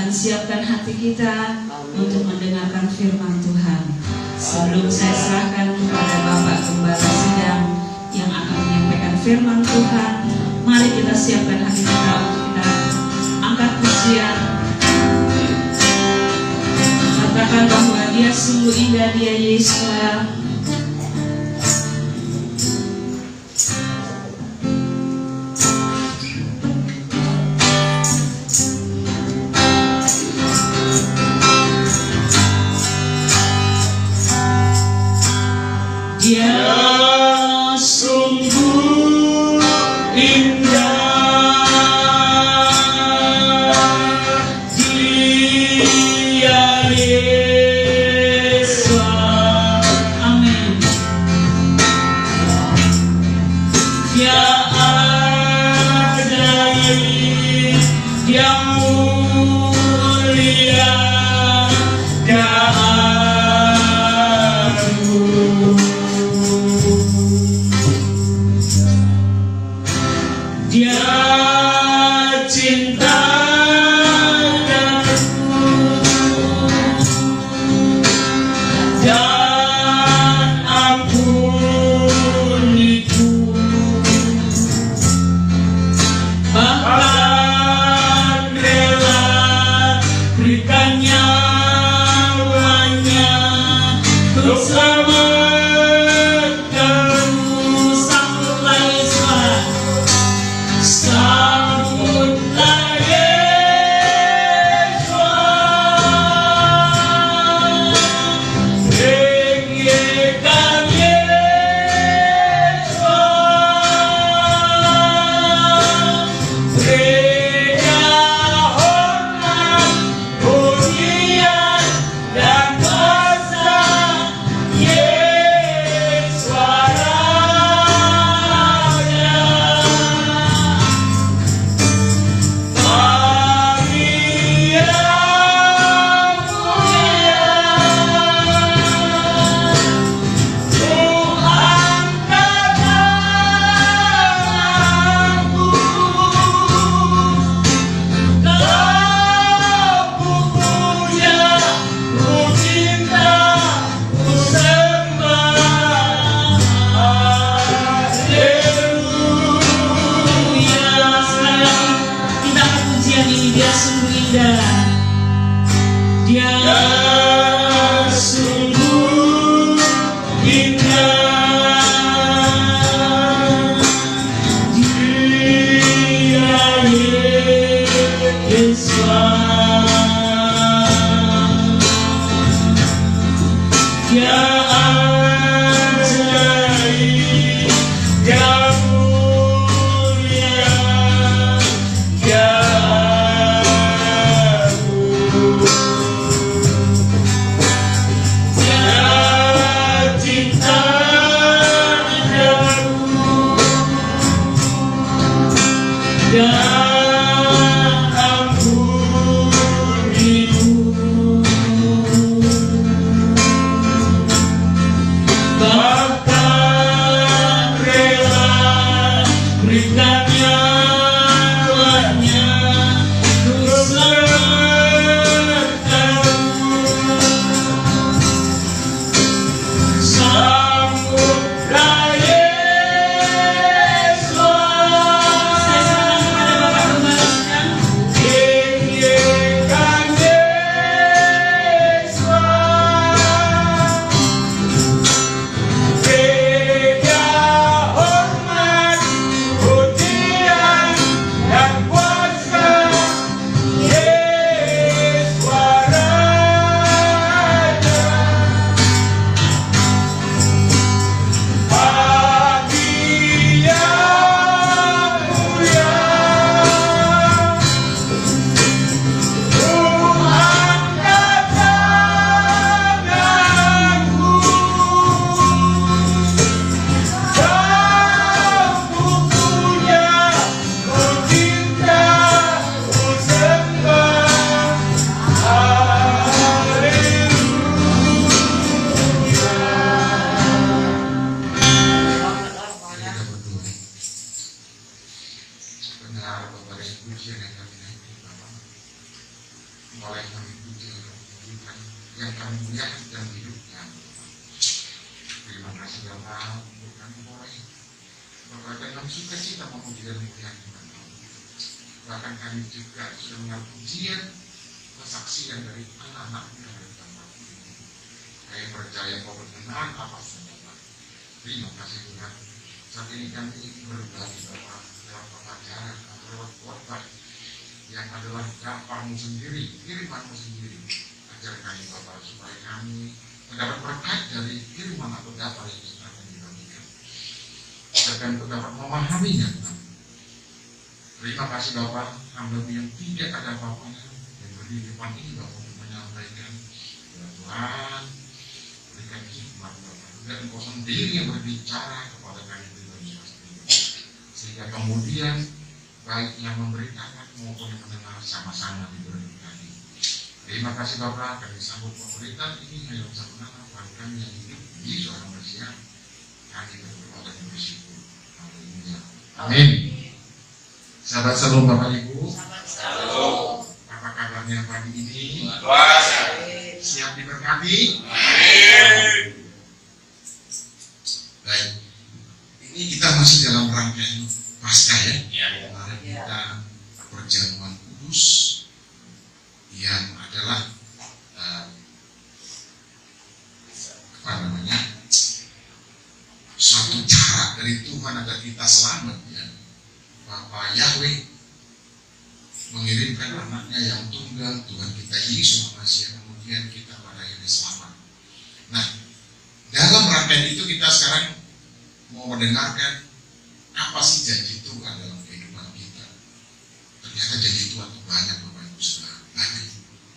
Siapkan hati kita untuk mendengarkan firman Tuhan. Sebelum saya serahkan kepada Bapak Gembala Sidang yang akan menyampaikan firman Tuhan, mari kita siapkan hati kita untuk kita angkat pujian. Katakan bahwa Dia sungguh indah, Dia Yesus. Dia sungguh indah, Dia Yesus. Amin. Dia ajaib, Dia mulia, Dia agung. Dia cinta dan ampuniku, bahkan kemuliaan dan hidupnya. Terima kasih Bapak untuk kami boleh Bapak dengan sukacita memuji dan memuliakan Tuhan. Bahkan kami juga sudah mengenal pujian kesaksian dari anak-anak muda dari Bapak. Kami percaya bahwa berkenaan apa saja. Terima kasih Tuhan. Saat ini kami berbagi Bapak lewat pengajaran atau lewat khotbah yang adalah dampakmu sendiri, firman-Mu sendiri. Ajar kami Bapak supaya kami mendapat berkat dari firman atau data yang sedang dibagikan. Agar kami dapat memahaminya Tuhan. Terima kasih Bapak, hamba yang tidak ada apa-apanya yang berdiri di depan ini Bapak untuk menyampaikan ya Tuhan, berikan hikmat Bapak dan Engkau sendiri yang berbicara kepada kami pribadi sehingga kemudian baik yang memberitakan maupun yang mendengar sama-sama diberkati. Terima kasih Bapak, kami sambut pemberitaan ini hanya bisa menangkap kami yang hidup di seorang manusia. Kami berdoa dan bersyukur. Haleluya. Amin. Sahabat shalom Bapak Ibu. Shalom. Apa kabarnya pagi ini? Puasa. Siap diberkati? Amin. Baik. Ini kita masih dalam rangkaian Paskah ya. Kemarin kita perjamuan kudus yang adalah suatu cara dari Tuhan agar kita selamat ya. Bapak Yahweh mengirimkan anaknya yang tunggal Tuhan kita Yesus Masihi, kemudian kita pada akhirnya selamat. Nah, dalam rangkaian itu kita sekarang mau mendengarkan apa sih janji Tuhan dalam kehidupan kita. Ternyata janji Tuhan itu banyak Bapak Ibu Saudara, banyak.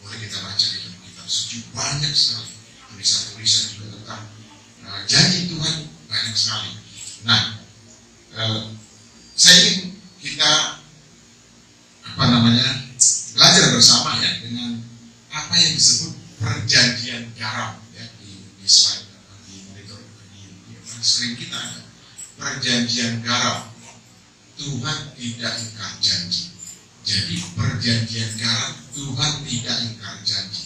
Boleh kita baca di dalam kitab suci banyak sekali tulisan-tulisan juga tentang janji Tuhan banyak sekali. Nah, saya ingin kita belajar bersama ya dengan apa yang disebut perjanjian garam ya di slide di monitor di screen kita ada perjanjian garam. Tuhan tidak ingkar janji. Jadi perjanjian garam, Tuhan tidak ingkar janji.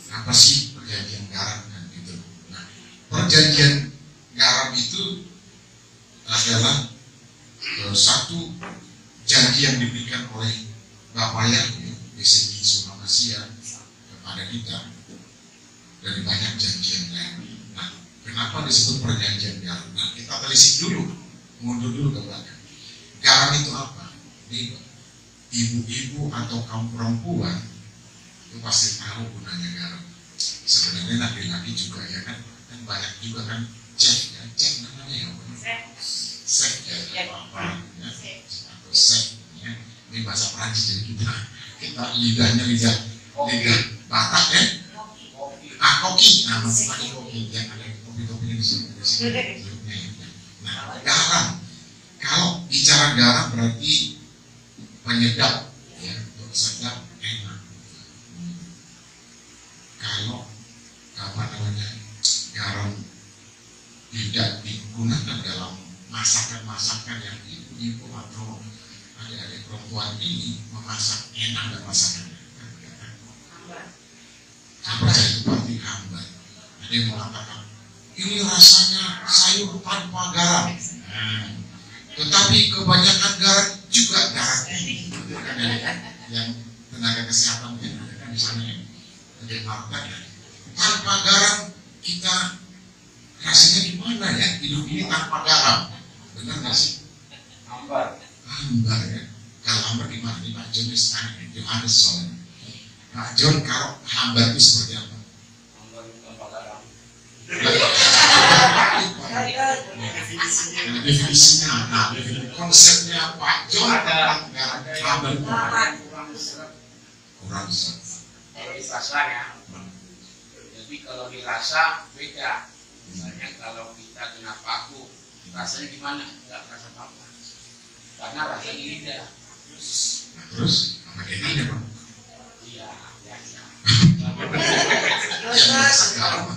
Apa sih perjanjian garam kan gitu? Nah, perjanjian garam itu adalah satu janji yang diberikan oleh Bapa Yahweh Yesus Masihi kepada kita dari banyak janji yang lain. Nah, kenapa disebut perjanjian garam? Nah, kita telisik dulu, mundur dulu ke belakang. Garam itu apa? Ini ibu-ibu atau kaum perempuan itu pasti tahu gunanya garam. Sebenarnya laki-laki juga ya kan banyak juga kan cek ya, cek namanya ya apa? Sek ya, apa ya? Atau sek ya. Ini bahasa Prancis jadi kita lidahnya lidah Batak ya. Koki, nah maksudnya koki yang ada kopi-kopinya di sini. Nah, garam. Kalau bicara garam berarti penyedap ya, untuk sedap enak. Kalau garam tidak digunakan dalam masakan-masakan yang ibu-ibu atau adik-adik perempuan ini memasak enak dan masakannya. Saya itu pasti hambar. Ada yang mengatakan ini rasanya sayur tanpa garam. Tetapi kebanyakan garam juga garam. Yang tenaga kesehatan misalnya ada yang mengatakan tanpa garam kita rasanya gimana ya hidup ini tanpa garam? Benar nggak sih? Hambar ya. Kalau hambar gimana nih Pak John Johannes soalnya. Pak John kalau hambar itu seperti apa? Hambar tanpa garam. Definisinya, konsepnya Pak John tentang garam hambar itu kurang serat. Kalau rasanya, jadi kalau dirasa beda. Misalnya kalau kita kena paku, rasanya gimana? Nggak rasa apa-apa. Karena rasa di lidah. Nah, terus apa ini Pak? Iya, biasa. Yang rasa garam.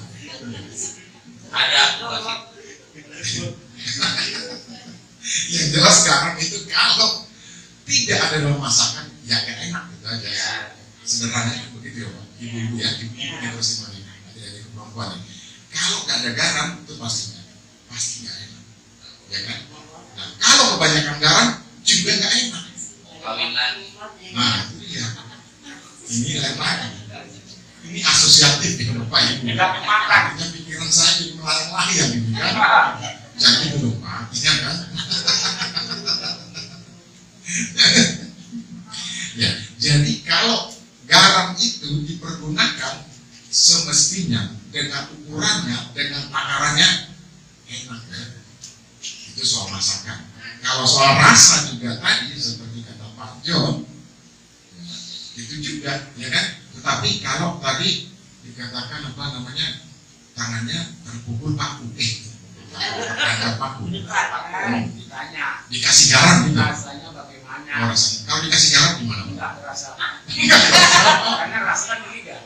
Ada pasti. Yang jelas garam itu kalau tidak ada dalam masakan ya gak enak gitu aja. Sederhananya begitu ya Pak. Ibu-ibu ya, ibu-ibu itu semuanya. Ada kemampuannya. Kalau nggak ada garam itu pasti nggak enak, ya kan? Nah, kalau kebanyakan garam juga nggak enak. Kawin lagi. Nah itu dia. Ini lain lagi. Ini asosiatif ya Bapak Ibu. Tidak kemakan. Artinya pikiran saya jadi melayang-layang ini kan. Jadi belum artinya kan. Ya, jadi kalau garam itu dipergunakan semestinya dengan ukurannya, dengan takarannya enak ya. Itu soal masakan. Kalau soal rasa juga tadi seperti kata Pak John, itu juga ya kan. Tetapi kalau tadi dikatakan apa namanya, tangannya terpukul paku, terangkat paku, Ditanya. dikasih garam gitu. Rasanya bagaimana? Rasanya. Kalau dikasih garam gimana? Enggak terasa. Karena rasa kan di lidah.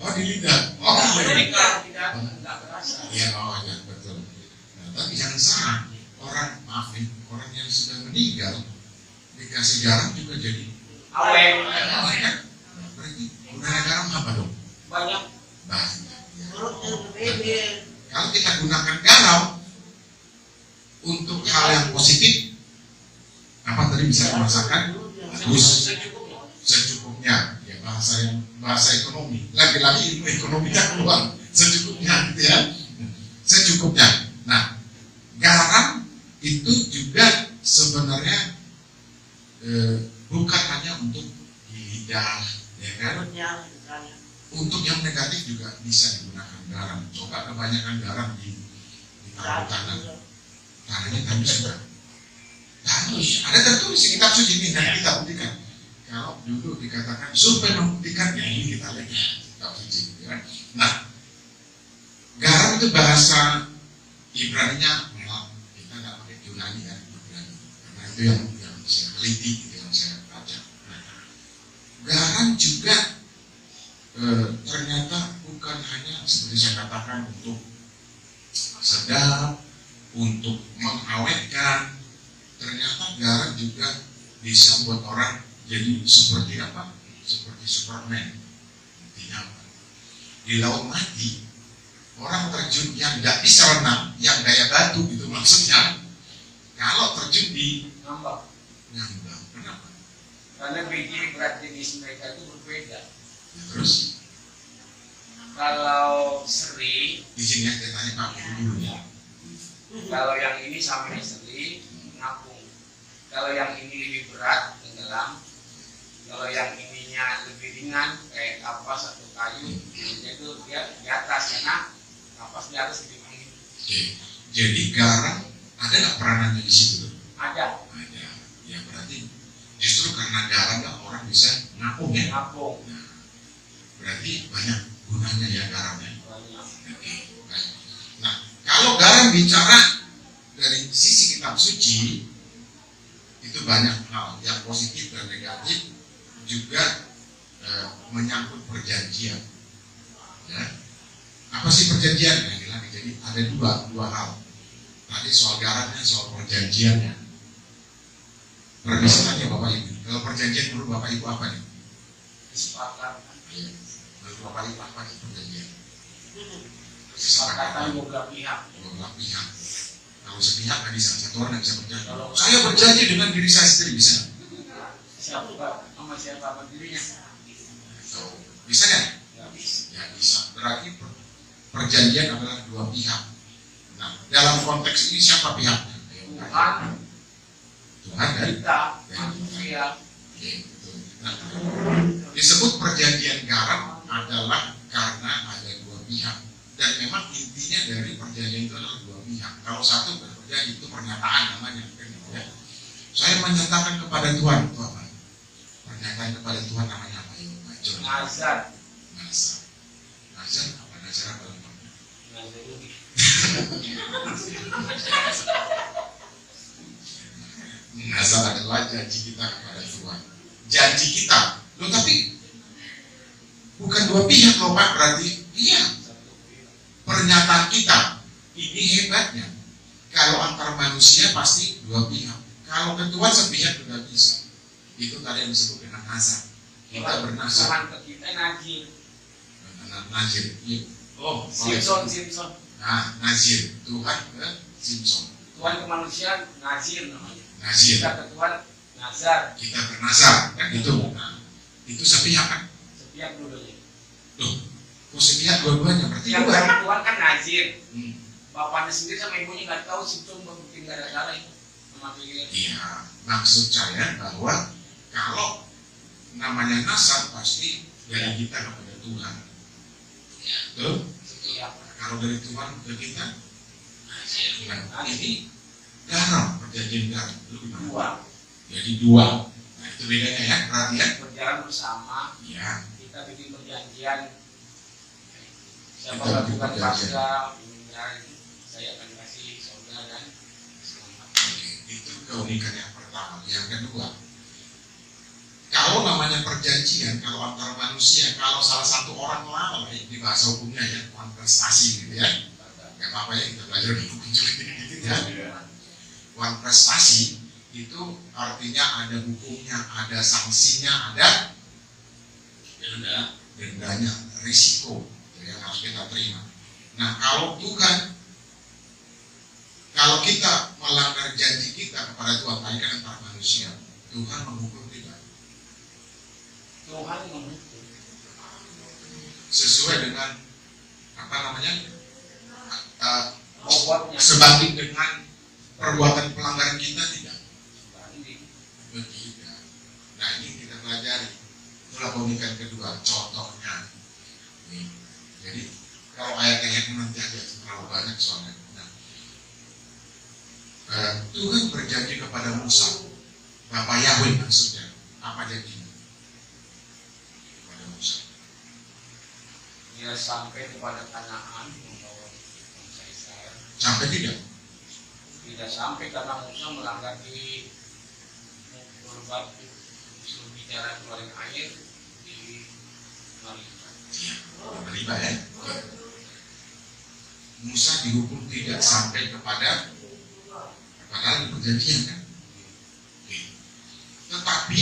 Oh di lidah. Oh Jadi iya. kalau tidak enggak terasa. Iya, oh ya betul. Nah, tapi jangan salah, orang yang sudah meninggal dikasih garam juga jadi Awet. awet kan? Nah, berarti gunanya garam apa dong? Banyak. Banyak. Ya. Kalau kita gunakan garam untuk hal yang positif, apa tadi bisa dirasakan? Bagus, Secukupnya. secukupnya. Ya bahasa ekonomi. Lagi-lagi ilmu ekonominya keluar. Secukupnya, gitu ya. Secukupnya. Nah, garam itu juga sebenarnya bukan hanya untuk di lidah, ya kan? Untuk yang negatif juga bisa digunakan garam. Coba kebanyakan garam ditaruh tanah, tanahnya tandus juga. Tandus. Ada tertulis di kitab suci ini, dan kita buktikan. Kalau dulu dikatakan survei membuktikan, ya ini kita lihat kitab suci. Ya. Nah, garam itu bahasa Ibrani-nya memang kita nggak pakai Yunani kan, karena itu yang saya teliti, yang saya baca. Nah, garam juga ternyata bukan hanya seperti saya katakan untuk sedap, untuk mengawetkan. Ternyata garam juga bisa membuat orang jadi seperti apa? Seperti Superman. Intinya apa? Di laut mati, orang terjun yang nggak bisa renang, yang gaya batu gitu maksudnya. Kalau terjun di Ngambang. kenapa? Karena biji berat jenis mereka itu berbeda. Terus Kalau seri, di sini saya tanya Pak dulu ya. kalau yang ini sama seri, ngapung. Kalau yang ini lebih berat, tenggelam. Kalau yang ininya lebih ringan, kayak kapas atau kayu, itu dia di atas, karena kapas di atas lebih tinggi. Oke. Jadi garam ada nggak peranannya di situ? Ada Ada. Ya berarti justru karena garam lah orang bisa ngapung ya. ngapung. Nah, berarti banyak gunanya ya garamnya. Banyak. Oke, baik. Nah, kalau garam bicara dari sisi kitab suci, itu banyak hal yang positif dan negatif, juga menyangkut perjanjian. Ya. Apa sih perjanjian? Nah, ini lagi. Jadi ada dua hal. Tadi soal garamnya, soal perjanjiannya. Permisalannya Bapak Ibu. Kalau perjanjian menurut Bapak Ibu apa nih? Kesepakatan. Ya. Menurut Bapak Ibu apa nih perjanjian? Kesepakatan dua belah pihak. Dua belah pihak. Kalau sepihak nggak bisa, satu orang nggak bisa berjanji. Kalau- Saya berjanji dengan diri saya sendiri, bisa nggak? Siapa sama siapa berdirinya? So, bisa nggak? Nggak bisa. Ya bisa. Berarti perjanjian adalah dua pihak. Nah, dalam konteks ini siapa pihaknya? Tuhan, Tuhan dan kita, manusia. Oke, betul. Nah, disebut perjanjian garam adalah karena ada dua pihak. Dan memang intinya dari perjanjian itu adalah dua pihak. Kalau satu berperjanji itu pernyataan namanya. Ya. Saya menyatakan kepada Tuhan itu apa? Pernyataan kepada Tuhan namanya apa? Nazar. Nazar. Nazar. Nazar apa? Nazar apa? Nazar ini. Nazar adalah janji kita kepada Tuhan. Janji kita. Loh tapi bukan dua pihak loh Pak. Berarti iya. Pernyataan kita. Ini hebatnya. Kalau antar manusia pasti dua pihak. Kalau ke Tuhan sepihak juga bisa. Itu tadi yang disebut dengan nazar. Kita bernazar. Tuhan ke kita najir. Nazir. Iya. Oh, Simpson. Nah, nazir. Tuhan ke Simpson. Tuhan ke manusia nazir namanya. Nazir. Kita ke Tuhan nazar. Kita bernazar, kan itu. Nah, itu sepihak kan? Sepihak dua-duanya. Loh, kok sepihak dua-duanya? Berarti Yang dua. karena Tuhan kan nazir. Hmm. Bapaknya sendiri sama ibunya nggak tahu Simpson mungkin nggak ada salah itu. Sama pikir. Iya, maksud saya bahwa kalau namanya nazar pasti dari kita kepada Tuhan. Ya, betul? Iya. Kalau dari Tuhan ke kita, nah, ini garam, perjanjian garam. Lu gimana? Dua. Jadi dua. Nah, itu bedanya ya, perhatian. Berjalan bersama. Ya, Kita bikin perjanjian. Siapa Kita bikin lakukan perjanjian. pasca, saya akan kasih saudara dan selamat. oke. Itu keunikan yang pertama. Yang kedua, kalau namanya perjanjian, kalau antar manusia, kalau salah satu orang lalai di bahasa hukumnya ya, prestasi gitu ya. Gak apa-apa ya, kita belajar di hukum juga dikit-dikit ya. Prestasi itu artinya ada hukumnya, ada sanksinya, ada dendanya, risiko yang harus kita terima. Nah, kalau Tuhan, kalau kita melanggar janji kita kepada Tuhan, tadi kan antar manusia, Tuhan menghukum kita Tuhan menghukum. sesuai dengan apa namanya, Bobotnya. sebanding dengan perbuatan pelanggaran kita tidak. Banding. Tidak. Nah, ini kita pelajari. Itulah keunikan kedua. Contohnya, nih. Jadi kalau ayat-ayatnya nanti ada terlalu banyak soalnya. Nah, Tuhan berjanji kepada Musa, Bapak Yahweh maksudnya, apa janjinya kepada Musa? Dia sampai kepada Kanaan membawa bangsa Israel. Sampai tidak? Tidak sampai karena Musa melanggar di berbuat bicara keluarin air di Mariba. Riba ya. Musa dihukum tidak sampai kepada, padahal perjanjian kan. Tetapi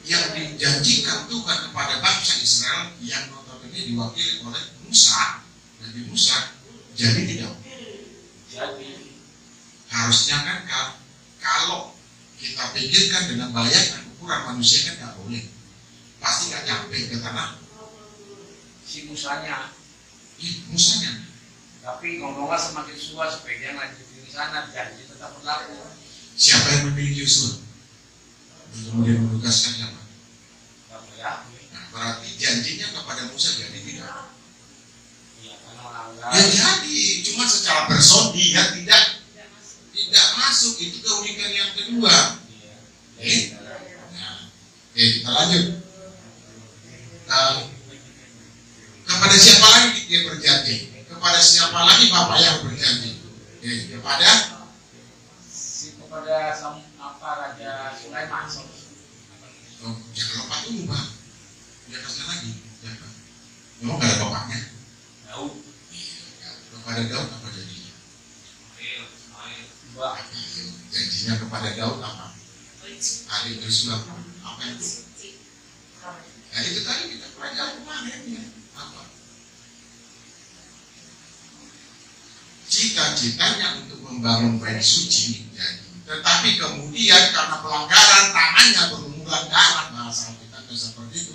yang dijanjikan Tuhan kepada bangsa Israel yang notabene diwakili oleh Musa, Nabi Musa, jadi tidak. Jadi Harusnya kan kalau kita pikirkan dengan bayar dan ukuran manusia kan nggak boleh, pasti nggak nyampe ke tanah. si Musanya, Musanya. tapi ngomongnya semakin suah supaya dia lanjutin di sana, janji tetap berlaku. Siapa yang memilih Yosua? Kemudian menugaskan siapa? Kamu ya, Nah, berarti janjinya kepada Musa jadi tidak. iya karena melanggar. Ya jadi, cuma secara person dia tidak masuk. Itu keunikan yang kedua. Iya. Nah, kita lanjut. Kepada siapa lagi dia berjanji? Kepada siapa lagi Bapak yang berjanji? Kepada Raja Sulaiman. jangan lupa dulu Pak. Di atasnya lagi. Jangan. Memang gak ada bapaknya. Daud. Kepada Daud apa janjinya? Mbak. Janjinya kepada Daud apa? Adik Yosua apa itu? Nah itu tadi kita pelajari kemarin ya. Apa? Cita-citanya untuk membangun bait suci jadi. Tetapi kemudian karena pelanggaran tangannya berlumuran darah, bahasa kita seperti itu.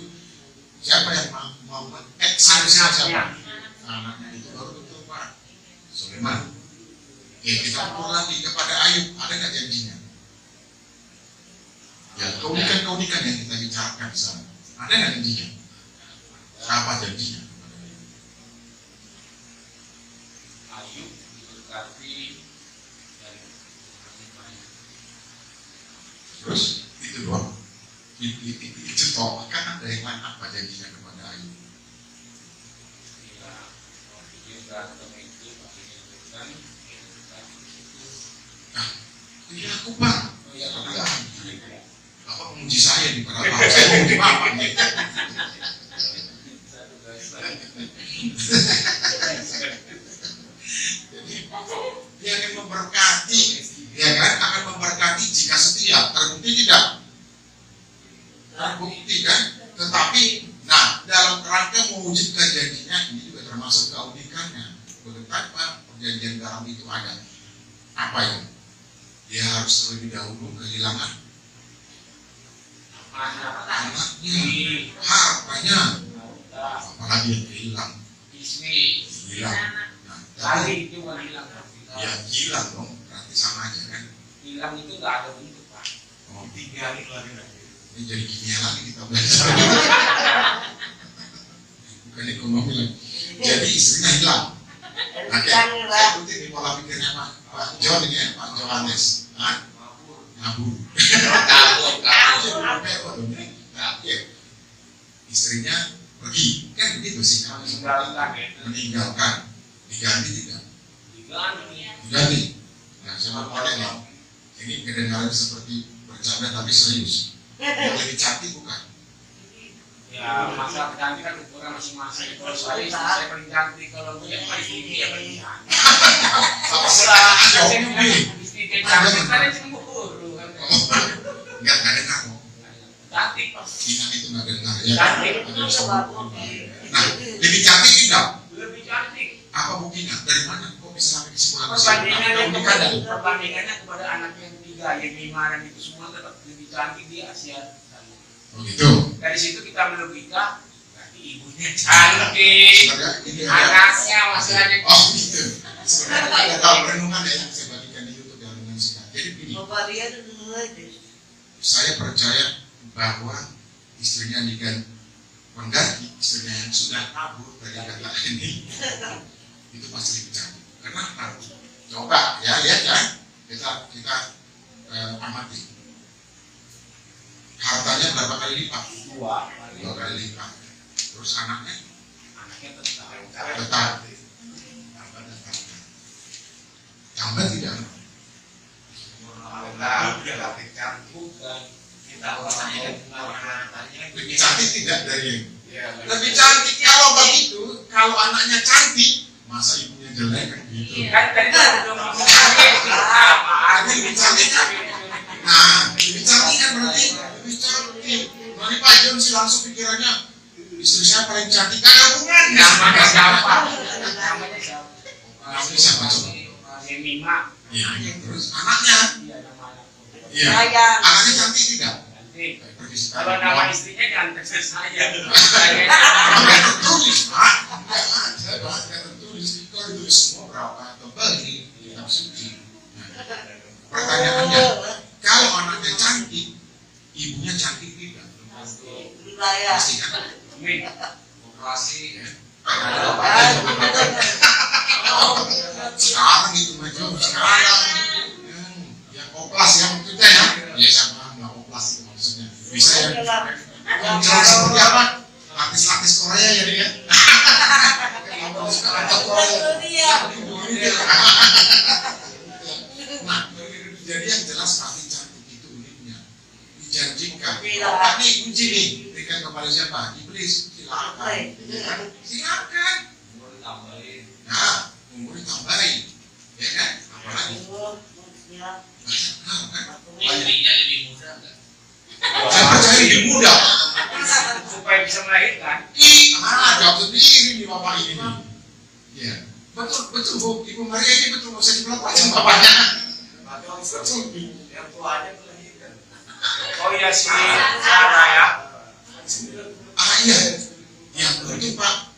Siapa yang mau mengeksekusi siapa? Anaknya itu baru betul Pak Sulaiman. Kita pulang lagi kepada Ayub, ada nggak janjinya? Ya keunikan-keunikan yang kita bicarakan di sana, ada nggak janjinya? Apa janjinya? Ayub diberkati dari banyak. Terus itu doang. Itu toh kan ada yang lain apa janjinya kepada Ayub? Bila dia berantem itu pasti dilakukan itu. Iya aku Pak. Oh iya, Bapak memuji saya di padahal Bapak saya memuji Bapak gitu. Jadi dia akan memberkati, ya kan? Akan memberkati jika setia. Terbukti tidak? Terbukti kan? Tetapi, nah dalam kerangka mewujudkan janjinya ini juga termasuk keunikan perjanjian garam itu ada. Apa itu? Dia harus terlebih dahulu kehilangan anaknya, hartanya, apalagi yang hilang, hilang. Nah, tapi itu hilang. ya hilang dong, berarti sama aja kan? Hilang itu nggak ada bentuk, Pak. Oh, tinggalin lagi. Ini jadi kimia lagi kita belajar. Bukan ekonomi lagi. Jadi istrinya hilang. Oke, saya ikutin di pola pikirnya Pak John ini ya, Pak Johannes. Ngabur. Istrinya pergi, kan begitu sih? Meninggalkan, diganti tidak? Diganti. Nah, saya mau tanya ini kedengaran seperti bercanda tapi serius. Yang lebih cantik bukan? Ya, masalah cantik kan ukuran masing-masing. Kalau saya paling cantik, kalau gue yang paling tinggi ya paling cantik. Istri cantik kan cemburu. Enggak dengar kok. Cantik Pak. Inang itu nggak dengar ya. Cantik. Nah, lebih cantik tidak? Lebih cantik. Apa buktinya? Dari mana? Kok bisa sampai kesimpulan Perbandingannya kepada anak yang tiga, yang lima dan itu semua tetap lebih cantik di Asia. Oh gitu. Dari situ kita melogika, berarti ibunya cantik, anaknya masalahnya. Oh gitu. Sebenarnya ada dalam renungan ya yang saya bagikan di YouTube yang renungan sekarang. Jadi begini. Saya percaya bahwa istrinya Nigan mengganti istrinya yang sudah kabur dari kata ini itu pasti lebih cantik. Kenapa? Coba ya lihat ya, kita amati. Hartanya berapa kali lipat? Dua kali lipat. Terus anaknya tetap. Tambah tidak? Lebih cantik tidak dari yang? Lebih cantik kalau begitu. Kalau anaknya cantik, masa ibunya jelek kan gitu? Kan tadi belum lebih cantik kan? Nah, lebih cantik kan berarti lebih cantik. Nanti Pak John sih langsung pikirannya istri saya paling cantik. Ada hubungannya. Namanya siapa? Namanya siapa coba? Mima. Iya, terus anaknya? Iya, namanya. Iya. Anaknya cantik tidak? Cantik. Pergi Kalau sekarang. nama istrinya ganteng saya. Nggak tertulis, Pak. Saya bahas nggak tertulis. Kalau ditulis semua berapa tebal ini kitab suci. Nah, pertanyaannya, kalau anaknya cantik, ibunya cantik tidak? Pasti kan? Operasi ya. Sekarang itu macam sekarang yang oplas ya maksudnya ya. Ya sama nggak oplas itu maksudnya. Bisa yang jelas seperti apa? Artis-artis Korea ya dia. Nah, jadi yang jelas pasti cantik itu ibunya. Dijanjikan. Pak nih kunci nih, berikan kepada siapa? Iblis. Silakan. Silakan. Nah, umur ditambahin. Ya kan? Apalagi? Banyak hal kan? Istrinya lebih muda enggak? Saya percaya lebih mudah. Supaya bisa melahirkan. Jawab sendiri nih bapak ini. Iya. Betul, betul Bu. Ibu Maria ini betul, nggak usah dipelopak sama bapaknya. Betul. Yang tuanya melahirkan. Oh iya sih, Sarah ya. Iya. Yang itu Pak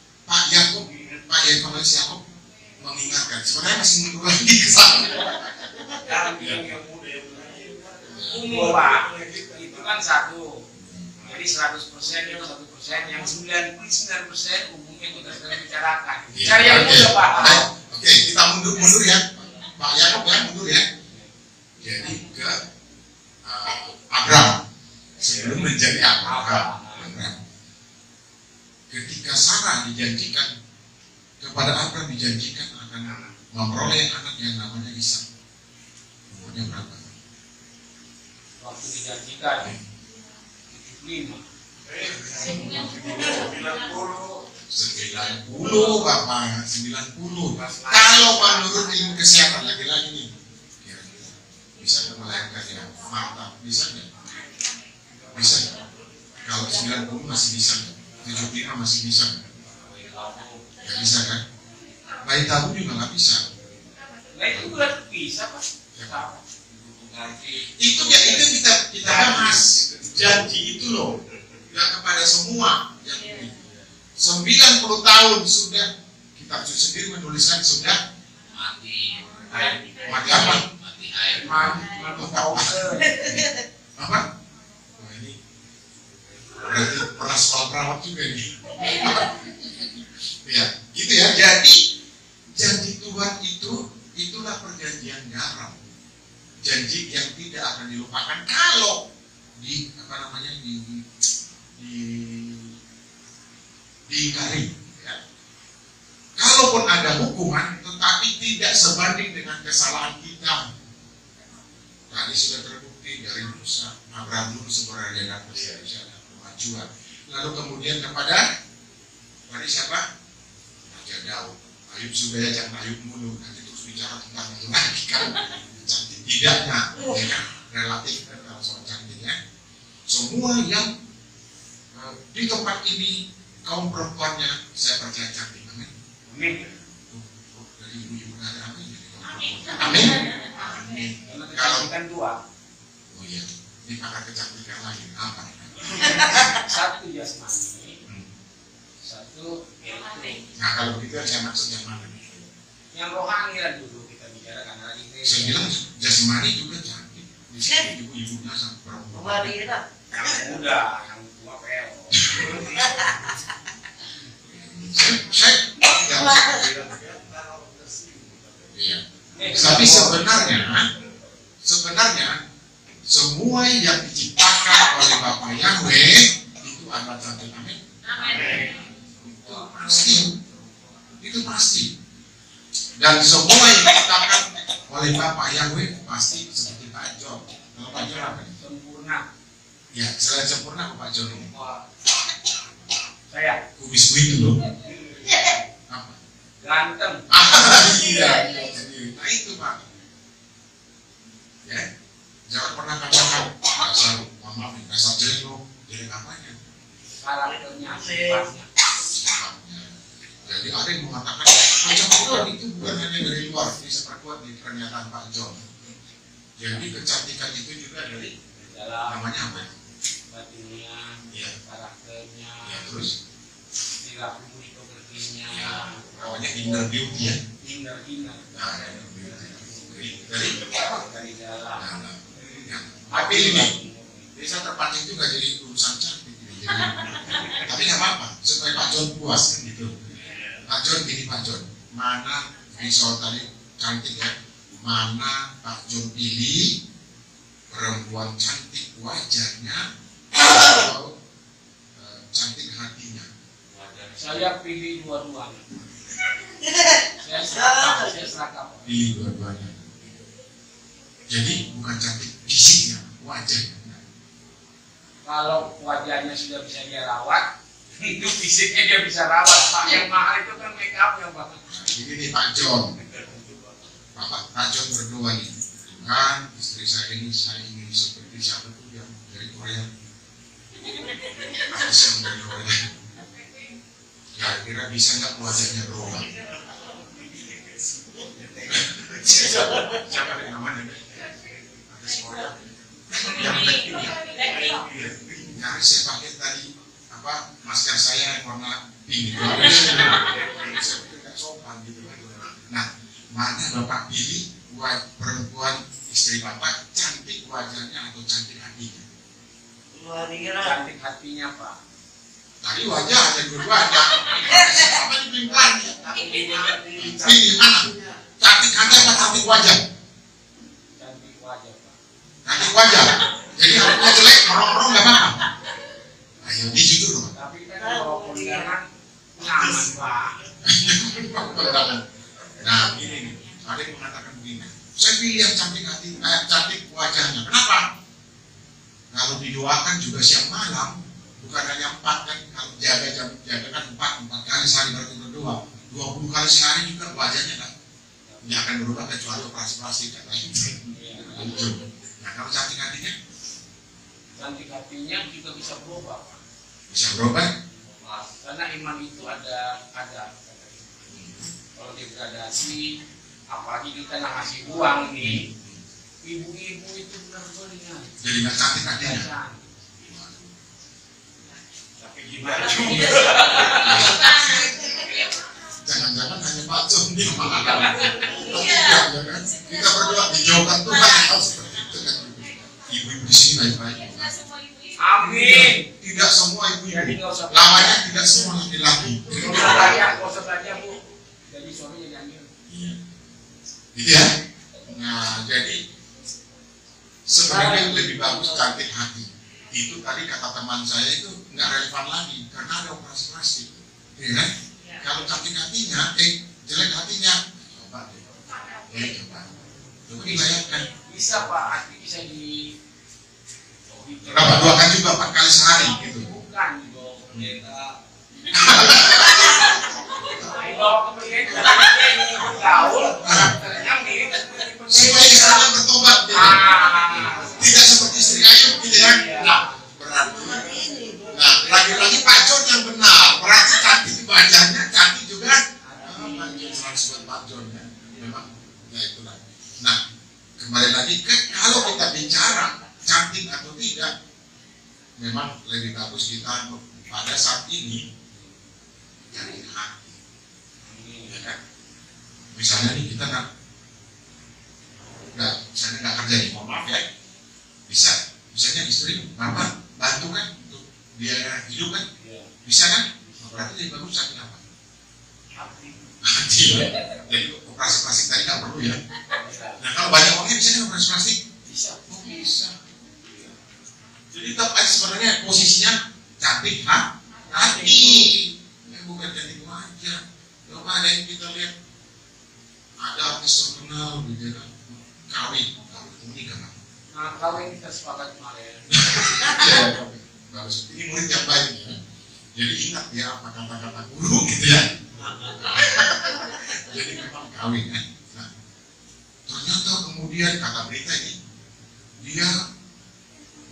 Yakub, Pak Yakub mengingatkan. Sebenarnya masih mundur lagi ke sana. Yang muda yang melahirkan. Umum Pak, itu kan satu. Jadi 100% yang 1%, yang 99% umumnya kita sedang bicarakan. Cari yang muda Pak. Oke, kita mundur ya. Pak Yakub ya, mundur ya. Jadi ke Abraham sebelum menjadi Abraham. Ketika Sarah dijanjikan kepada Abraham dijanjikan akan memperoleh anak yang namanya Ishak. Umurnya berapa? Waktu dijanjikan 75. 90 Bapak, 90. Kalau menurut ilmu kesehatan lagi-lagi nih, bisa nggak melahirkan ya? Mantap, bisa nggak? Bisa nggak? Kalau 90 masih bisa nggak? 75 masih bisa nggak? Nggak bisa kan? Bayi tabung juga nggak bisa. Nah itu bukan bisa Pak. Itu kita bahas janji itu loh, nggak kepada semua yang ini. 90 tahun sudah, kitab suci sendiri menuliskan sudah Mati. mati apa? Mati air. Apa? Wah, ini berarti pernah sekolah perawat juga ini. Ya, gitu ya. Jadi janji Tuhan itulah perjanjian garam. Janji yang tidak akan dilupakan kalau diingkari. Ya. Kalaupun ada hukuman, tetapi tidak sebanding dengan kesalahan kita. Tadi sudah terbukti dari Musa, Abraham dulu sebenarnya dapat kemajuan. Lalu kemudian kepada dari siapa? Raja Daud. Ayub sudah ya, jangan Ayub mulu. Nanti terus bicara tentang itu lagi kan. Cantik tidaknya, ya kan? Relatif kan kalau soal cantiknya. Semua yang di tempat ini kaum perempuannya saya percaya cantik. Amin. Amin. Dari ibu-ibu ada amin. Amin. Amin. Kalau kan dua. Oh iya, ini pakar kecantikan lagi apa? Satu jasmani, satu elektronik. Nah kalau begitu saya maksud yang mana? Yang rohani lah dulu kita bicara karena lagi Saya bilang jasmani juga cantik. Di sini ibu-ibunya sama perempuan. yang muda, yang tua pel. Saya iya. Tapi sebenarnya semua yang diciptakan oleh Bapa Yahweh itu adalah cantik. Amin. Itu pasti. Dan semua yang diciptakan oleh Bapa Yahweh pasti seperti Pak John. Kalau Pak John apa? Sempurna. Ya, selain sempurna Pak John ini. Saya Kubis itu loh. Apa? ganteng. Iya. Nah itu Pak. Ya, jangan pernah katakan dasar maaf dasar jelek lo, jelek apanya? Karakternya, sifatnya. Sifatnya. Jadi ada yang mengatakan kecantikan itu bukan hanya dari luar, bisa terkuat di pernyataan Pak John. Jadi kecantikan itu juga dari Dalam namanya apa? batinnya, Iya. karakternya, Ya terus, perilaku pekertinya, ya, pokoknya inner beauty ya. inner. Nah, Dari dalam. Nah, ya. Tapi ini bisa terpancing juga jadi urusan cantik. Jadi, tapi nggak apa-apa, supaya Pak John puas kan gitu. Pak John gini Pak John, mana soal tadi cantik ya, mana Pak John pilih perempuan cantik wajahnya atau cantik hatinya? Saya pilih dua-duanya. Saya serakah. Pilih dua-duanya. Jadi bukan cantik fisiknya, wajahnya. Kalau wajahnya sudah bisa dia rawat, itu fisiknya dia bisa rawat. Pak, yang mahal itu kan make up ya Pak. Ini nih Pak John. Pak John berdoa nih, Tuhan istri saya ini saya ingin seperti siapa tuh yang dari Korea. Artis yang dari Korea. Kira-kira bisa nggak wajahnya berubah? Siapa yang namanya? Artis Korea. Yang nyaris saya pakai tadi apa masker saya yang warna pink. Saya pikir nggak sopan gitu. Nah, mana Bapak pilih perempuan istri Bapak cantik wajahnya atau cantik hatinya? Cantik hatinya Pak. Tadi wajah ada dua-duanya. Apa dipilih lagi? Pilih mana? Cantik hati atau cantik wajah? Cantik wajah Pak. Cantik wajah. Jadi hatinya jelek, merong-merong nggak apa-apa. Ayo, ini jujur loh. Tapi kan kalau kondangan nyaman Pak. Nah, ini nih. Ada yang mengatakan begini. Saya pilih yang cantik hati, cantik wajahnya. Kenapa? Kalau didoakan juga siang malam, bukan hanya 4 kan. Kalau jaga kan 4 kali sehari berarti berdoa. 20 kali sehari juga wajahnya kan. Ini akan berubah kecuali operasi kan. Nah, kalau cantik hatinya? Cantik hatinya juga bisa berubah Pak. Bisa berubah? Karena iman itu ada. Kalau degradasi apalagi kita nggak ngasih uang nih, ibu-ibu itu benar-benar Jadi nggak cantik hatinya. tapi gimana juga? Jangan-jangan hanya Pak John nih jangan. Kita berdua dijauhkan Tuhan hal seperti itu kan. Ibu-ibu di sini baik-baik. Amin. Tidak semua Jadi ibu-ibu. nggak usah Namanya tidak semua laki-laki. nggak usah tanya bu. Jadi suaminya nyanyi. Iya. Gitu ya. Nah, jadi sebenarnya lebih bagus cantik hati. Itu tadi kata teman saya itu nggak relevan lagi karena ada operasi plastik. Iya kan? Kalau cantik hatinya, jelek hatinya, coba deh. Coba dibayangkan. Bisa pak, hati bisa di. Berapa doakan juga 4 kali sehari gitu. Bukan dong, pendeta. Dibawa ke pendeta, ini bergaul, karakternya mirip seperti pendeta. Supaya istrinya bertobat gitu. Tidak seperti istri Ayub gitu ya. Nah, berarti. Nah, lagi-lagi Pak John yang benar. Berarti cantik wajahnya, cantik juga. Harus buat Pak John ya. Memang, ya itulah. Nah, kembali lagi ke kalau kita bicara cantik atau tidak, memang lebih bagus kita pada saat ini cari hati. Ya kan? Misalnya nih kita misalnya nggak kerja nih, mohon maaf ya, misalnya istri bapak bantu kan untuk biaya hidup kan, bisa kan? Berarti lebih bagus cari apa? Hati. Jadi operasi plastik tadi nggak perlu ya. Nah kalau banyak orangnya bisa kan operasi plastik? Bisa. Oh bisa. Jadi tetap aja sebenarnya posisinya cantik, hati. Bukan cantik wajah. Coba ada yang kita lihat ada artis terkenal gitu kan, kawin menikah. Nah kawin kita sepakat kemarin. Ya, bagus. Ini murid yang baik ya. Jadi ingat ya apa kata-kata guru gitu ya. Jadi memang kawin ya. Nah, ternyata kemudian kata berita ini dia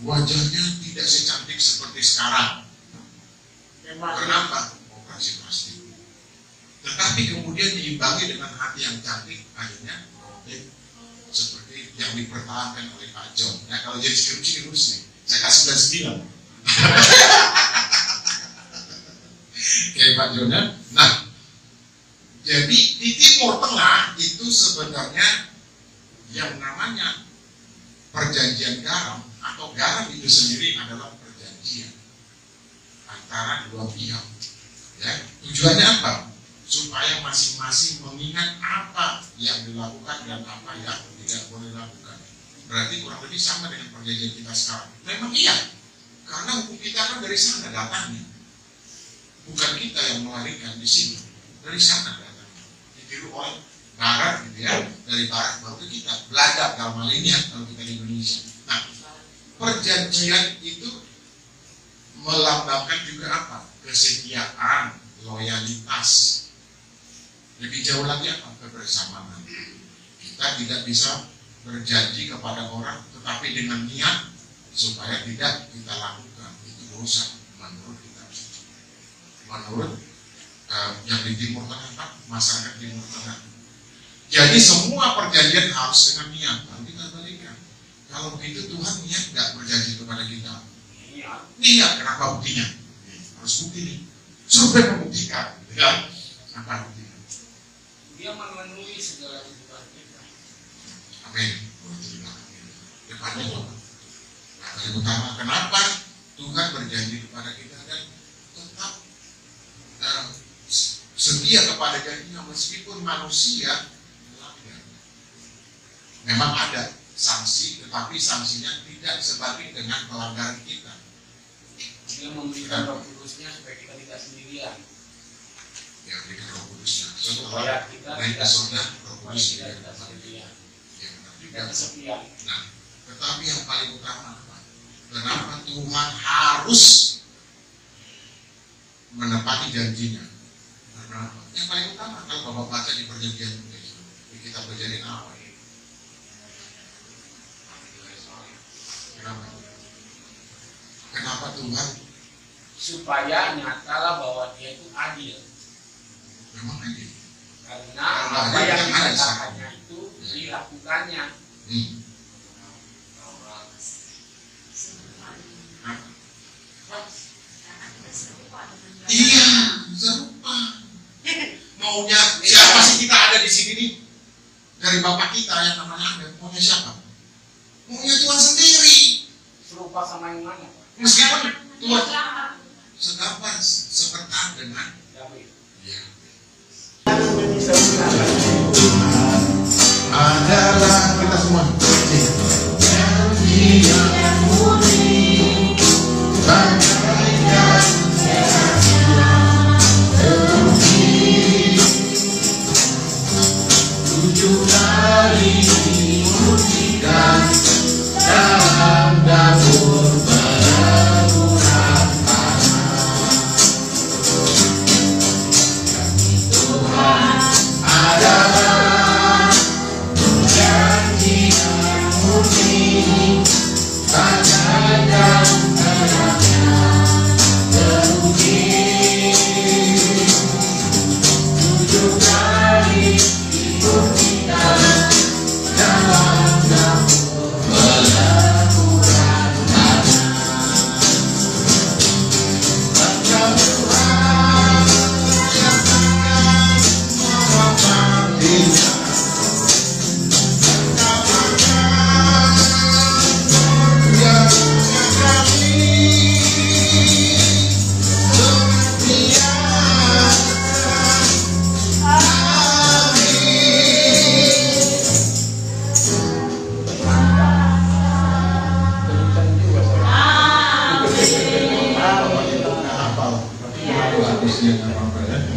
wajahnya tidak secantik seperti sekarang. Kenapa? Operasi plastik. Tetapi kemudian diimbangi dengan hati yang cantik, akhirnya seperti yang dipertahankan oleh Pak John. Ya kalau jadi skripsi lulus nih, saya kasih 99. Kayak Pak John ya. Nah, jadi di Timur Tengah itu sebenarnya yang namanya perjanjian garam atau garam itu sendiri adalah perjanjian antara dua pihak. Ya, tujuannya apa? Supaya masing-masing mengingat apa yang dilakukan dan apa yang tidak boleh dilakukan. Berarti kurang lebih sama dengan perjanjian kita sekarang. Memang iya, karena hukum kita kan dari sana datangnya. Bukan kita yang melarikan di sini, dari sana datangnya. Ditiru oleh Barat gitu ya, dari Barat baru kita belajar dalam hal ini ya, kalau kita di Indonesia. Nah, perjanjian itu melambangkan juga apa? Kesetiaan, loyalitas. Lebih jauh lagi apa? Kebersamaan. Kita tidak bisa berjanji kepada orang tetapi dengan niat supaya tidak kita lakukan. Itu dosa menurut kita. Menurut yang di Timur Tengah, masyarakat Timur Tengah. Jadi semua perjanjian harus dengan niat. Nanti kita balikan. Kalau begitu Tuhan niat nggak berjanji kepada kita. Niat. Kenapa buktinya? Harus bukti nih. Survei membuktikan. Ya. Apa buktinya? Dia memenuhi segala kebutuhan kita. Amin. Depannya apa? Nah, yang utama kenapa Tuhan berjanji kepada kita dan tetap setia kepada janjinya meskipun manusia melanggar. Memang ada sanksi, tetapi sanksinya tidak sebanding dengan pelanggaran kita. Dia memberikan Roh Kudusnya supaya kita tidak sendirian. Ya, berikan Roh Kudusnya. Supaya kita naik ke surga, Roh Kudus tidak sendirian. Ya, benar juga. Tidak kesepian. Nah, tetapi yang paling utama apa? Kenapa Tuhan harus menepati janjinya? Karena apa? Yang paling utama kalau Bapak baca di perjanjian itu, di kitab perjanjian awal. Kenapa? Kenapa Tuhan? Supaya nyatalah bahwa Dia itu adil. Memang adil. Karena apa yang dikatakannya dilakukannya. Iya, serupa. Maunya siapa sih kita ada di sini nih? Dari bapak kita yang namanya Adam, maunya siapa? Maunya Tuhan sendiri. Serupa sama yang mana, Pak? Meskipun Tuhan segambar seperti dengan David. ya. Adalah kita semua. Janji yang murni, bagaikan teruji, 7 kali dimurnikan dalam dapur berurang tanah. Tuhan adalah janji yang murni, bagaikan terangnya teruji, 7 kali dimurnikan dalam dapur berurang tanah. Engkau Tuhan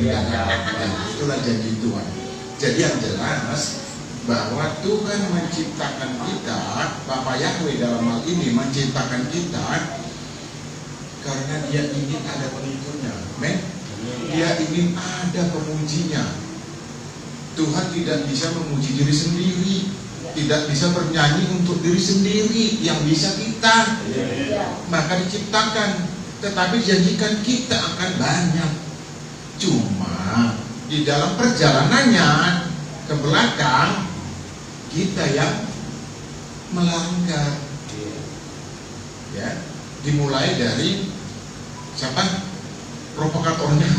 yang akan menghormatinya. Itulah janji Tuhan. Jadi yang jelas bahwa Tuhan menciptakan kita, Bapa Yahweh dalam hal ini menciptakan kita karena Dia ingin ada pengikutnya. Amen. Dia ingin ada pemujinya. Tuhan tidak bisa memuji diri sendiri, tidak bisa bernyanyi untuk diri sendiri, yang bisa kita. Maka diciptakan, tetapi janjikan kita akan banyak. Cuma di dalam perjalanannya ke belakang kita yang melanggar. Ya, dimulai dari siapa? Provokatornya.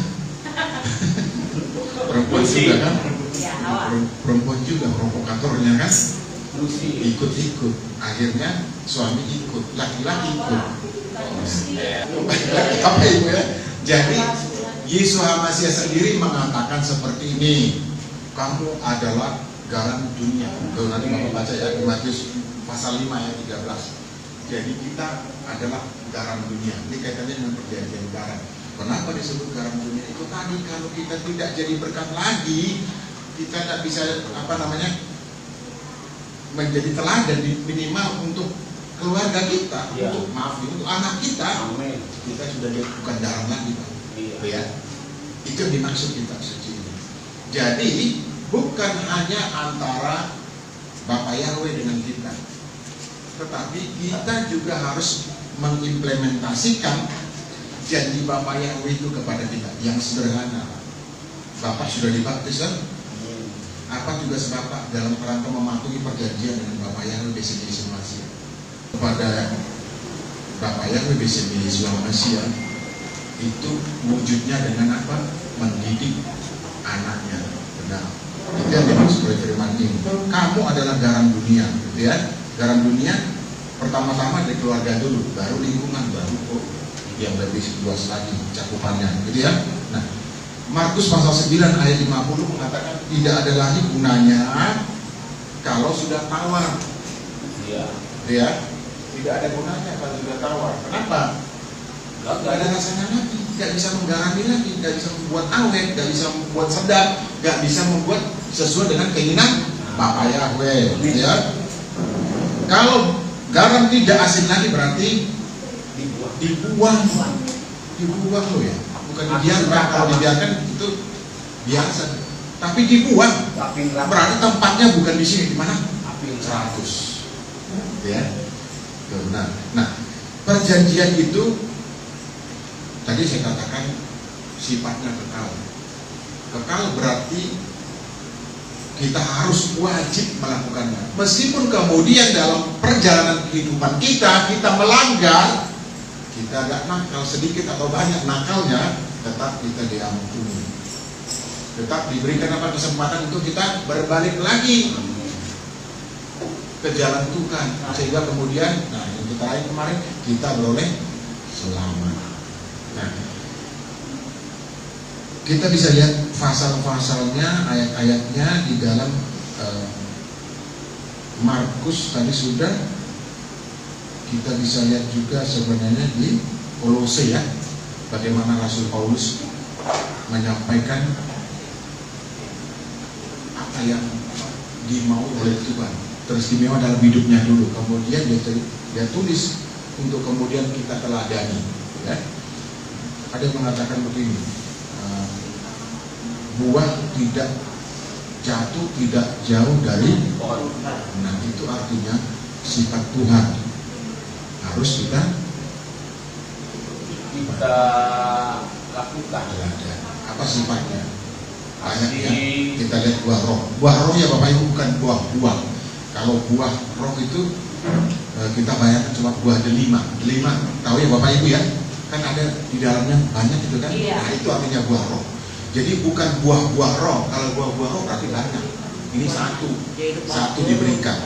Perempuan juga kan? Perempuan juga provokatornya kan? Ikut-ikut. Akhirnya suami ikut, laki-laki ikut. Apa itu ya? Jadi Yesus Hamasiah sendiri mengatakan seperti ini, kamu adalah garam dunia. Tuh, nanti Bapak baca ya di Matius pasal 5 ayat 13. Jadi kita adalah garam dunia. Ini kaitannya dengan perjanjian garam. Kenapa disebut garam dunia? Itu tadi, kalau kita tidak jadi berkat lagi, kita tidak bisa menjadi teladan minimal untuk keluarga kita, untuk untuk anak kita. Amin. Kita sudah bukan garam lagi, Pak. Ya, itu yang dimaksud kita suci ini. Jadi bukan hanya antara Bapak Yahweh dengan kita, tetapi kita juga harus mengimplementasikan janji Bapak Yahweh itu kepada kita yang sederhana. Bapak sudah dibaptis kan? Apa tugas Bapak dalam kerangka mematuhi perjanjian dengan Bapak Yahweh beserta Yesus Masiah? Kepada Bapak Yahweh beserta Yesus Masiah itu wujudnya dengan apa? Mendidik anaknya. Benar. Itu yang dimaksud oleh firman ini. Kamu adalah garam dunia, gitu ya. Garam dunia pertama-tama dari keluarga dulu, baru lingkungan, baru yang lebih luas lagi cakupannya, gitu ya. Nah, Markus pasal 9 ayat 50 mengatakan tidak ada lagi gunanya kalau sudah tawar. Iya. Ya. Tidak ada gunanya kalau sudah tawar. Kenapa? Gak ada rasanya lagi, gak bisa menggarami lagi, gak bisa membuat awet, gak bisa membuat sedap, gak bisa membuat sesuai dengan keinginan Bapak Yahweh. Ya. Kalau garam tidak asin lagi berarti dibuang loh ya, bukan dibiarkan. Kalau dibiarkan itu biasa, tapi dibuang. Berarti tempatnya bukan di sini, di mana? 100. Ya, benar. Nah, perjanjian itu tadi saya katakan sifatnya kekal. Kekal berarti kita harus wajib melakukannya. Meskipun kemudian dalam perjalanan kehidupan kita melanggar, kita agak nakal sedikit atau banyak nakalnya, tetap kita diampuni. Tetap diberikan kesempatan untuk kita berbalik lagi ke jalan Tuhan, sehingga kemudian, nah yang terakhir kemarin kita beroleh selamat. Nah, kita bisa lihat pasal-pasalnya, ayat-ayatnya di dalam Markus tadi sudah. Kita bisa lihat juga sebenarnya di Kolose ya, bagaimana Rasul Paulus menyampaikan apa yang dimau oleh Tuhan, teristimewa dalam hidupnya dulu, kemudian dia tulis untuk kemudian kita teladani ya. Ada yang mengatakan begini, buah tidak jatuh tidak jauh dari pohon. Nah itu artinya sifat Tuhan harus kita lakukan. Apa sifatnya? Banyak ya. Kita lihat buah roh. Buah roh ya Bapak Ibu, bukan buah-buah. Kalau buah roh itu kita bayangkan cuma buah delima. Delima tahu ya Bapak Ibu ya? Kan ada di dalamnya banyak itu kan? Iya. Nah itu artinya buah roh. Jadi bukan buah-buah roh. Kalau buah-buah roh berarti banyak. Ini satu diberikan.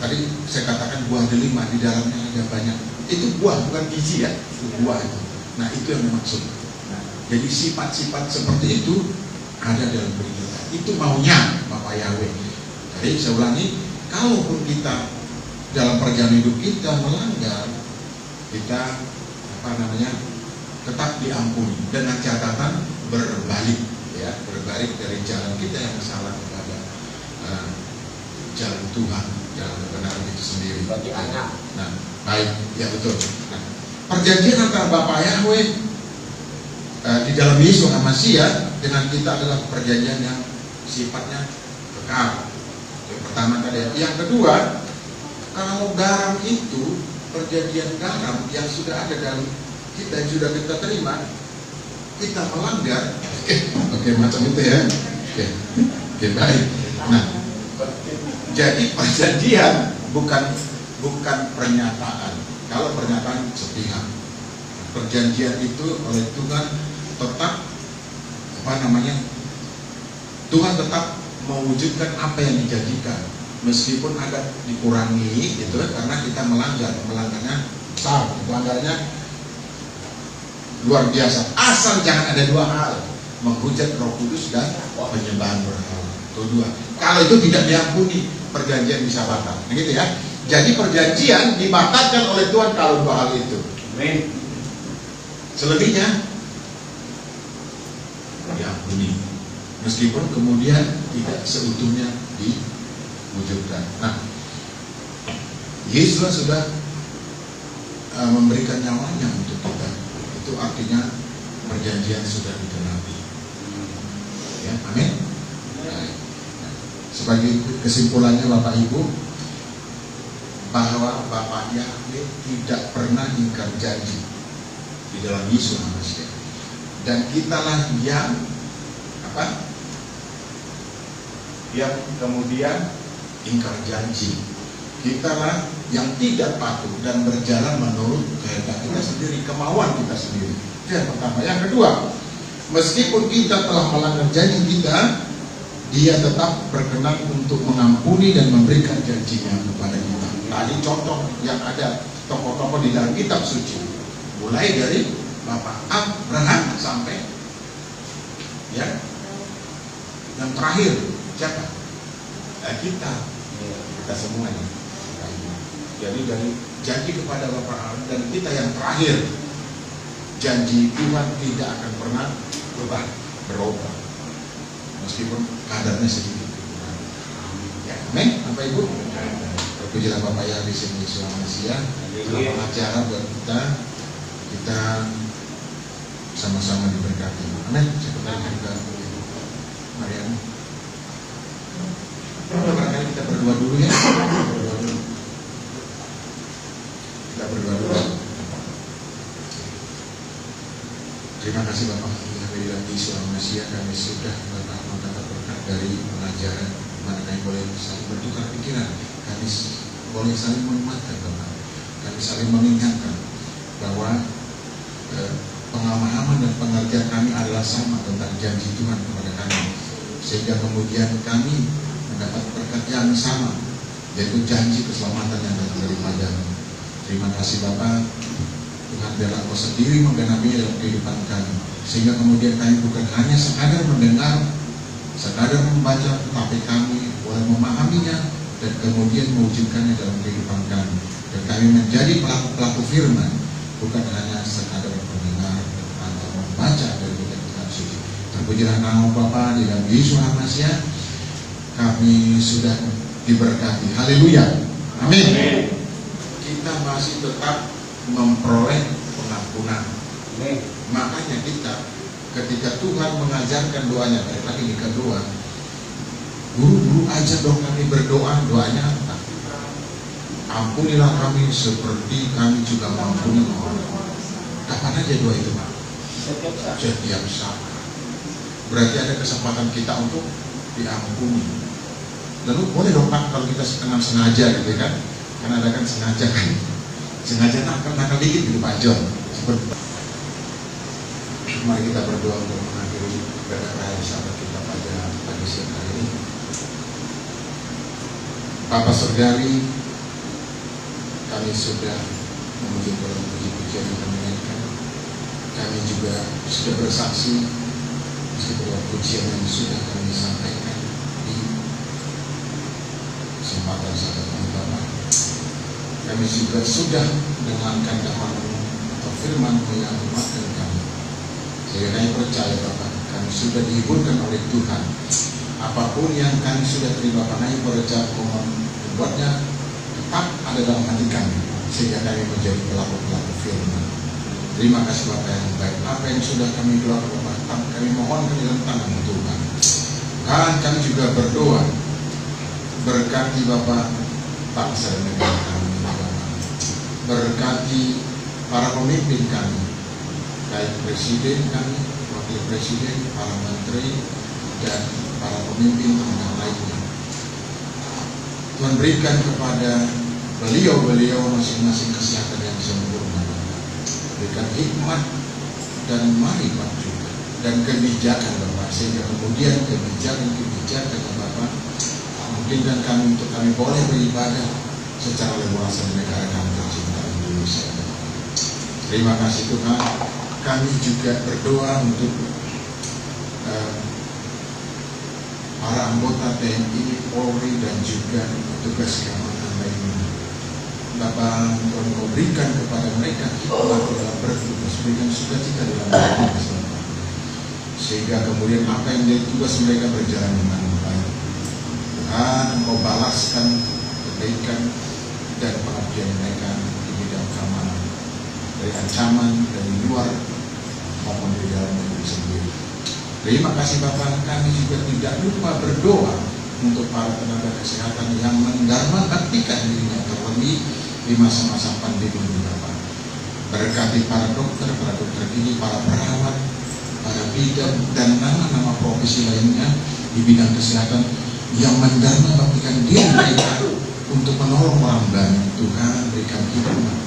Tadi saya katakan buah delima, di dalamnya ada banyak. Itu buah, bukan biji ya, itu buah itu. Nah itu yang dimaksud. Nah, jadi sifat-sifat seperti itu ada dalam diri kita. Itu maunya Bapak Yahweh. Jadi saya ulangi, kalaupun kita dalam perjalanan hidup kita melanggar, kita tetap diampuni dengan catatan berbalik, ya, berbalik dari jalan kita yang salah kepada jalan Tuhan, jalan kebenaran itu sendiri. Bagi anak. Nah, baik, ya betul. Nah, perjanjian antara Bapa Yahweh di dalam Yesus Hamasiah dengan kita adalah perjanjian yang sifatnya kekal. Yang pertama tadi. Yang kedua, kalau garam itu perjanjian garam yang sudah ada dalam kita, yang sudah kita terima, kita melanggar, oke, macam itu ya. Oke, baik. Nah, jadi perjanjian bukan pernyataan. Kalau pernyataan sepihak, perjanjian itu oleh Tuhan tetap Tuhan tetap mewujudkan apa yang dijanjikan, meskipun agak dikurangi gitu, karena kita melanggarnya besar, melanggarnya luar biasa. Asal jangan ada dua hal, menghujat Roh Kudus dan penyembahan berhala. Itu dua. Kalau itu tidak diampuni, perjanjian bisa batal. Nah, gitu ya. Jadi perjanjian dibatalkan oleh Tuhan kalau dua hal itu. Amin. Selebihnya diampuni, meskipun kemudian tidak seutuhnya diwujudkan. Nah, Yesus sudah memberikan nyawanya untuk kita. Itu artinya perjanjian sudah digenapi. Ya, amin. Sebagai kesimpulannya Bapak Ibu, bahwa Bapak Yahweh tidak pernah ingkar janji di dalam Yesus Hamasiah, dan kitalah yang yang kemudian ingkar janji. Kitalah yang tidak patuh dan berjalan menurut kehendak kita sendiri, kemauan kita sendiri. Itu yang pertama. Yang kedua, meskipun kita telah melanggar janji kita, Dia tetap berkenan untuk mengampuni dan memberikan janjinya kepada kita. Tadi contoh yang ada tokoh-tokoh di dalam kitab suci, mulai dari Bapak Abraham sampai ya yang terakhir siapa? Kita semuanya. Jadi dari janji kepada Bapak Abraham dan kita yang terakhir, janji Tuhan tidak akan pernah berubah, meskipun kadarnya sedikit. Ya, amin, Bapak Ibu. Terpujilah Bapak yang di sini selama siang. Selamat acara buat kita sama-sama diberkati. Amin. Sebentar juga Mariana. Barangkali kita berdoa dulu ya. Kita berdoa dulu. Terima kasih Bapak. Di dalam Yesus Hamasiah kami sudah Bapak mengangkat berkat dari pengajaran, mana kami boleh saling bertukar pikiran, kami boleh saling menguatkan Bapak, kami saling mengingatkan bahwa pengalaman dan pengertian kami adalah sama tentang janji Tuhan kepada kami, sehingga kemudian kami mendapat berkat yang sama, yaitu janji keselamatan yang datang daripada-Mu. Terima kasih Bapak, Tuhan biarlah Engkau sendiri menggenapi dalam kehidupan kami, sehingga kemudian kami bukan hanya sekadar mendengar, sekadar membaca, tetapi kami boleh memahaminya dan kemudian mewujudkannya dalam kehidupan kami, dan kami menjadi pelaku-pelaku firman, bukan hanya sekadar mendengar atau membaca dari kitab suci. Terpujilah nama Bapa di dalam Yesus Masiah, kami sudah diberkati. Haleluya. Amin. Kita masih tetap memperoleh pengampunan. Makanya kita ketika Tuhan mengajarkan doanya, balik lagi di kedua, guru-guru aja dong kami berdoa, doanya apa? Ampunilah kami seperti kami juga mengampuni orang. Kapan aja doa itu Pak? Setiap saat. Berarti ada kesempatan kita untuk diampuni. Lalu boleh dong Pak kalau kita sengaja gitu kan? Karena ada kan sengaja kan? Sengaja nakal dikit gitu Pak John. Seperti mari kita berdoa untuk mengakhiri ibadah raya sahabat kita pada pagi siang hari ini. Bapa Surgawi, kami sudah memuji dalam puji-pujian yang kami naikkan. Kami juga sudah bersaksi sebuah pujian yang sudah kami sampaikan di kesempatan saat ini Bapak. Kami juga sudah mendengarkan dakwaan-Mu atau firman-Mu yang menguatkan kami. Sehingga kami percaya Bapak, kami sudah dihiburkan oleh Tuhan. Apapun yang kami sudah terima, kami percaya membuatnya tetap ada dalam hati kami, sehingga kami menjadi pelaku-pelaku firman. Terima kasih Bapak yang baik. Apa yang sudah kami doakan Bapak, kami mohonkan di dalam tangan Tuhan. Dan kami juga berdoa, berkati Bapak bangsa dan negara kami Bapak. Berkati para pemimpin kami, baik presiden kami, wakil presiden, para menteri, dan para pemimpin yang lainnya. Tuhan berikan kepada beliau-beliau masing-masing kesehatan yang sempurna. Berikan hikmat dan marifat juga, dan kebijakan Bapak, sehingga kemudian kebijakan Bapak memungkinkan kami untuk kami boleh beribadah secara leluasa di negara kami tercinta Indonesia. Terima kasih Tuhan. Kami juga berdoa untuk para anggota TNI, Polri, dan juga petugas keamanan lainnya. Bapak, Tuhan Kau berikan kepada mereka hikmat dalam bertugas, berikan sukacita dalam bertugas Bapak, sehingga kemudian apa yang menjadi tugas mereka berjalan dengan baik. Tuhan, Engkau balaskan kebaikan dan pengabdian mereka di bidang keamanan, dari ancaman dari luar maupun di dalam negeri sendiri. Terima kasih Bapak. Kami juga tidak lupa berdoa untuk para tenaga kesehatan yang mendharma baktikan dirinya terlebih di masa-masa pandemi ini Bapak. Berkati para dokter gigi, para perawat, para bidan, dan nama-nama profesi lainnya di bidang kesehatan yang mendharma baktikan diri mereka untuk menolong orang banyak. Tuhan, berikan hikmat,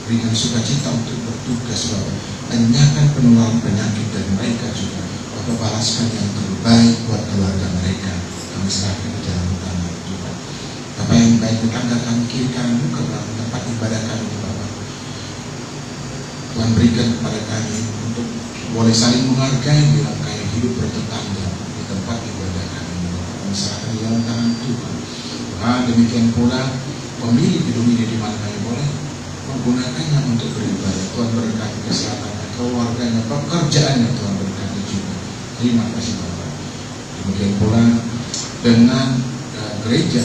berikan sukacita untuk bertugas Bapak. Tanyakan penularan penyakit dari mereka juga. Bapak balaskan yang terbaik buat keluarga mereka. Kami serahkan di dalam tangan Tuhan. Bapak yang baik, tetangga kami, kiri kanan muka dalam tempat ibadah kami Bapak. Tuhan berikan kepada kami untuk boleh saling menghargai dalam gaya hidup bertetangga di tempat ibadah kami Bapak. Kami serahkan di dalam tangan Tuhan. Tuhan, demikian pula pemilik gedung ini di mana kami boleh menggunakannya untuk beribadah. Tuhan berkati kesehatannya, keluarganya, pekerjaannya, Tuhan berkati juga. Terima kasih Bapak. Demikian pula dengan gereja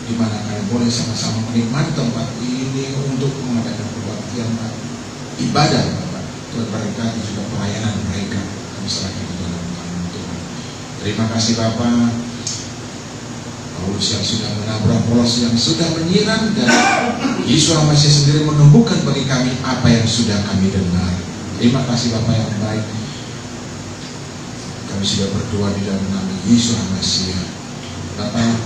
di mana kami boleh sama-sama menikmati tempat ini untuk mengadakan kebaktian ibadah Bapak. Tuhan berkati juga pelayanan mereka. Kami serahkan di dalam tangan Tuhan. Terima kasih Bapak. Paulus yang sudah menabrak Apolos yang sudah menyiram, dan Yesus masih sendiri menumbuhkan bagi kami apa yang sudah kami dengar. Terima kasih Bapak yang baik. Kami Kami sudah berdoa di dalam nama Yesus Mesias. Bapak,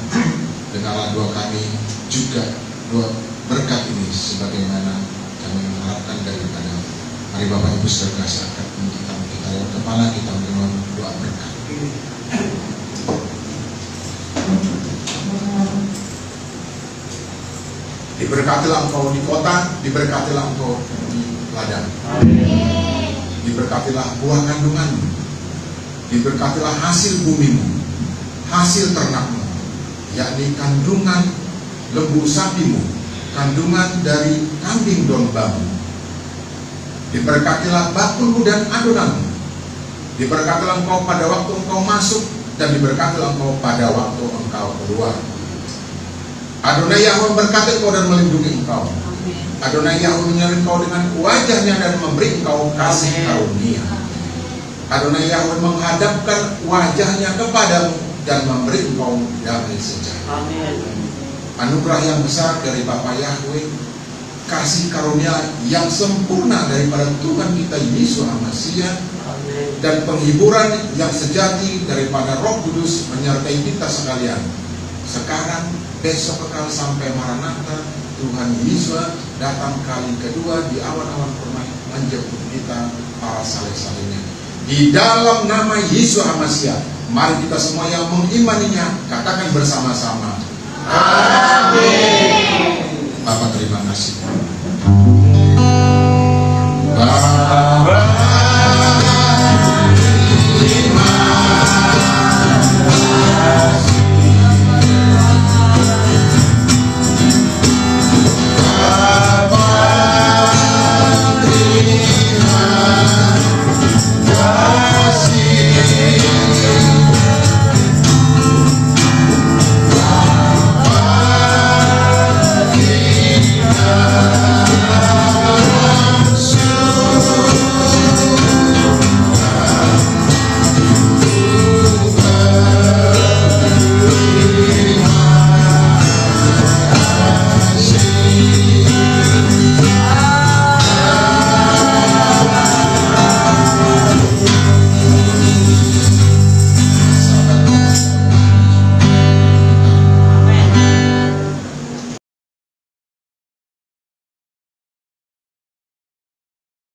dengarlah doa kami juga, doa berkat ini sebagaimana kami mengharapkan daripada. Mari Bapak Ibu saudara kasih angkat kita lewat kepala kita menerima doa berkat. Diberkatilah engkau di kota, diberkatilah engkau di ladang. Diberkatilah buah kandunganmu, diberkatilah hasil bumimu, hasil ternakmu, yakni kandungan lembu sapimu, kandungan dari kambing dombamu. Diberkatilah bakulmu dan adonanmu. Diberkatilah engkau pada waktu engkau masuk, dan diberkatilah engkau pada waktu engkau keluar. Adonai Yahweh memberkati engkau dan melindungi engkau. Adonai Yahweh menyertai engkau dengan wajahnya dan memberi engkau kasih karunia. Adonai Yahweh menghadapkan wajahnya kepadamu dan memberi engkau damai sejahtera. Anugerah yang besar dari Bapa Yahweh, kasih karunia yang sempurna daripada Tuhan kita Yesus Mesias, dan penghiburan yang sejati daripada Roh Kudus menyertai kita sekalian, sekarang, besok kekal sampai Maranatha. Tuhan Yesus datang kali kedua di awan-awan permai menjemput kita para saleh-salehnya. Di dalam nama Yesus Mesias, mari kita semua yang mengimaninya katakan bersama-sama. Amin. Bapak terima kasih.